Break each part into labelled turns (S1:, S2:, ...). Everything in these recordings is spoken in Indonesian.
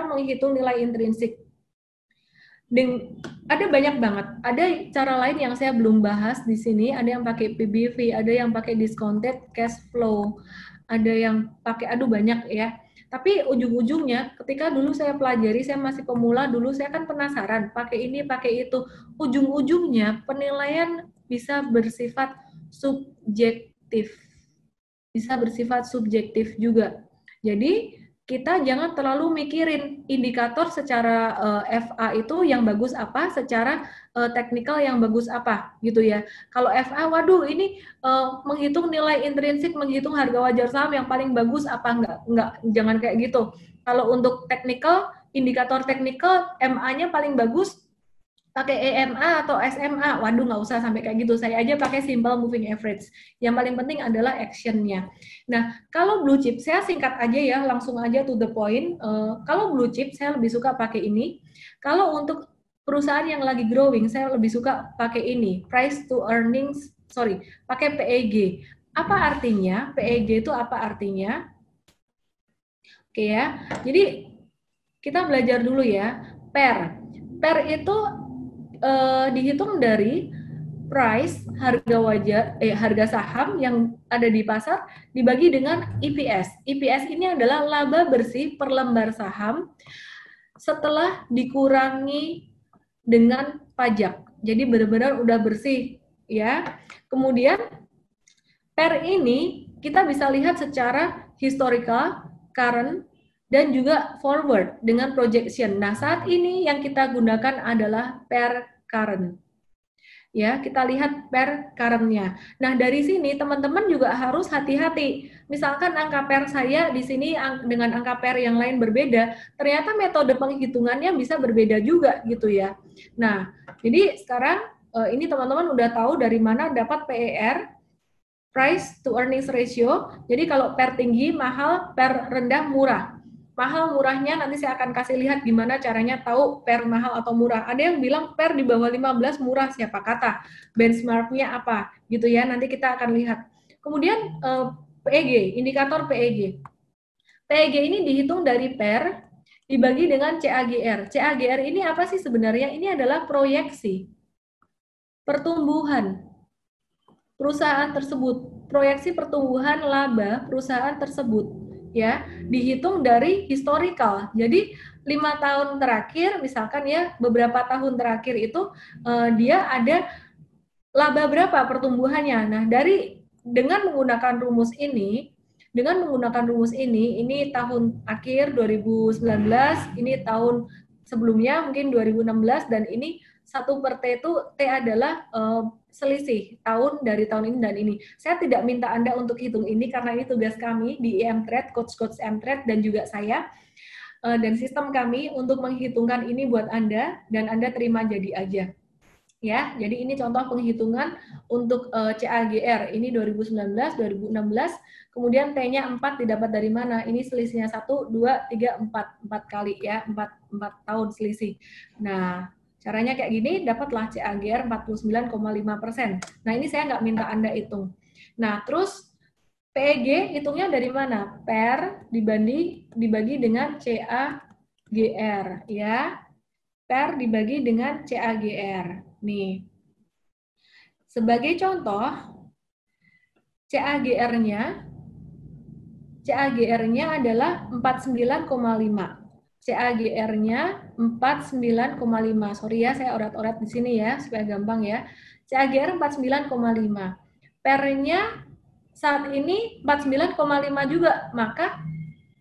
S1: menghitung nilai intrinsik. Ada banyak banget. Ada cara lain yang saya belum bahas di sini. Ada yang pakai PBV, ada yang pakai discounted cash flow, ada yang pakai banyak ya. Tapi ujung-ujungnya ketika dulu saya pelajari, saya masih pemula, dulu saya kan penasaran, pakai ini, pakai itu. Ujung-ujungnya penilaian bisa bersifat subjektif. Bisa bersifat subjektif juga. Jadi kita jangan terlalu mikirin indikator secara FA itu yang bagus apa, secara teknikal yang bagus apa, gitu ya. Kalau FA, waduh ini menghitung nilai intrinsik, menghitung harga wajar saham yang paling bagus apa, enggak, jangan kayak gitu. Kalau untuk teknikal, indikator teknikal, MA-nya paling bagus, pakai EMA atau SMA, waduh nggak usah sampai kayak gitu, saya aja pakai simple moving average. Yang paling penting adalah action-nya. Nah, kalau blue chip, saya singkat aja ya, langsung aja to the point. Kalau blue chip, saya lebih suka pakai ini. Kalau untuk perusahaan yang lagi growing, saya lebih suka pakai ini, price to earnings, pakai PEG. Apa artinya? PEG itu apa artinya? Oke ya, jadi kita belajar dulu ya, PER. PER itu dihitung dari price, harga saham yang ada di pasar dibagi dengan EPS. EPS ini adalah laba bersih per lembar saham setelah dikurangi dengan pajak. Jadi benar-benar udah bersih ya. Kemudian PER ini kita bisa lihat secara historical, current, dan juga forward dengan projection. Nah, saat ini yang kita gunakan adalah per current. Ya, kita lihat per current-nya. Nah, dari sini teman-teman juga harus hati-hati. Misalkan angka per saya di sini dengan angka per yang lain berbeda, ternyata metode penghitungannya bisa berbeda juga gitu ya. Nah, jadi sekarang ini teman-teman udah tahu dari mana dapat PER, price to earnings ratio. Jadi kalau per tinggi mahal, per rendah murah. Mahal murahnya nanti saya akan kasih lihat gimana caranya tahu per mahal atau murah. Ada yang bilang per di bawah 15 murah, siapa kata. Benchmarknya apa gitu ya, nanti kita akan lihat. Kemudian PEG, indikator PEG. PEG ini dihitung dari per dibagi dengan CAGR. CAGR ini apa sih sebenarnya? Ini adalah proyeksi pertumbuhan perusahaan tersebut, proyeksi pertumbuhan laba perusahaan tersebut. Ya, dihitung dari historical. Jadi 5 tahun terakhir, misalkan ya beberapa tahun terakhir itu dia ada laba berapa pertumbuhannya. Nah, dengan menggunakan rumus ini, ini tahun akhir 2019, ini tahun sebelumnya mungkin 2016, dan ini 1/T itu T adalah selisih tahun dari tahun ini dan ini. Saya tidak minta Anda untuk hitung ini karena ini tugas kami di M-Trade, coach-coach M-Trade dan juga saya dan sistem kami untuk menghitungkan ini buat Anda dan Anda terima jadi aja. Ya, jadi ini contoh penghitungan untuk CAGR. Ini 2019, 2016. Kemudian T-nya 4 didapat dari mana? Ini selisihnya 1, 2, 3, 4. 4 kali ya, 4 tahun selisih. Nah, caranya kayak gini, dapatlah CAGR 49,5%. Nah, ini saya nggak minta Anda hitung. Nah, terus PEG hitungnya dari mana? Per dibagi dengan CAGR, ya. Per dibagi dengan CAGR. Nih. Sebagai contoh, CAGR-nya adalah 49,5. CAGR-nya 49,5. Sorry ya, saya orat-orat di sini ya, supaya gampang ya. CAGR 49,5. Per-nya saat ini 49,5 juga, maka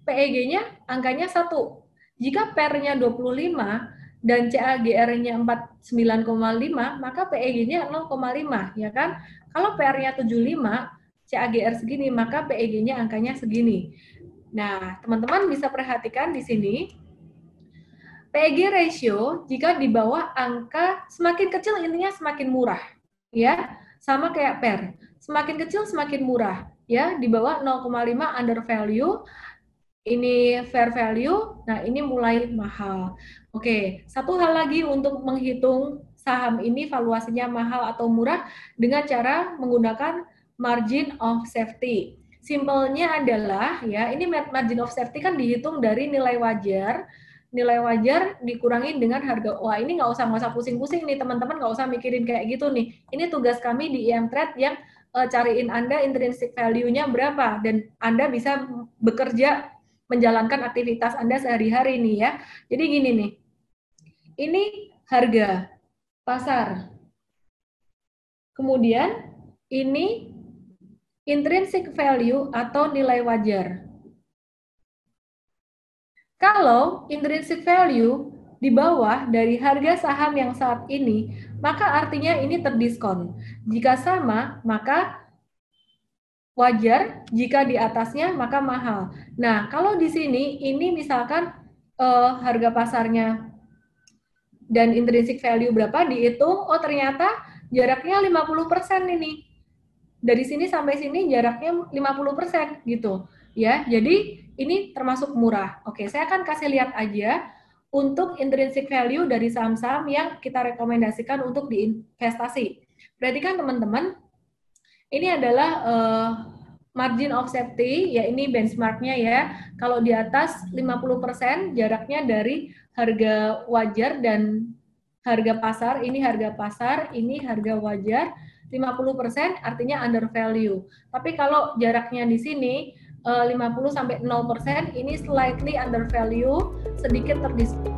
S1: PEG-nya angkanya 1. Jika per-nya 25 dan CAGR-nya 49,5, maka PEG-nya 0,5, ya kan? Kalau PR-nya 75, CAGR segini, maka PEG-nya angkanya segini. Nah, teman-teman bisa perhatikan di sini, PEG ratio jika di bawah angka semakin kecil intinya semakin murah, ya, sama kayak PER. Semakin kecil semakin murah, ya, di bawah 0,5 under value, ini fair value, nah ini mulai mahal. Oke, satu hal lagi untuk menghitung saham ini valuasinya mahal atau murah dengan cara menggunakan margin of safety. Simpelnya adalah ya, ini margin of safety kan dihitung dari nilai wajar nilai wajar dikurangin dengan harga. Wah, ini nggak usah pusing-pusing nih teman-teman, nggak usah mikirin kayak gitu nih. Ini tugas kami di IM-Trade yang cariin Anda intrinsic value-nya berapa, dan Anda bisa bekerja menjalankan aktivitas Anda sehari-hari nih ya. Jadi gini nih, ini harga pasar. Kemudian ini intrinsic value atau nilai wajar. Kalau intrinsic value di bawah dari harga saham yang saat ini, maka artinya ini terdiskon. Jika sama, maka wajar, jika di atasnya maka mahal. Nah, kalau di sini ini misalkan harga pasarnya dan intrinsic value berapa dihitung, oh ternyata jaraknya 50% ini. Dari sini sampai sini jaraknya 50% gitu. Ya, jadi ini termasuk murah. Oke, saya akan kasih lihat aja untuk intrinsic value dari saham-saham yang kita rekomendasikan untuk diinvestasi. Berarti kan teman-teman, ini adalah margin of safety, ya ini benchmarknya ya. Kalau di atas 50% jaraknya dari harga wajar dan harga pasar, ini harga pasar, ini harga wajar, 50% artinya under value. Tapi kalau jaraknya di sini 50 sampai 0%, ini slightly under value, sedikit terdiskon.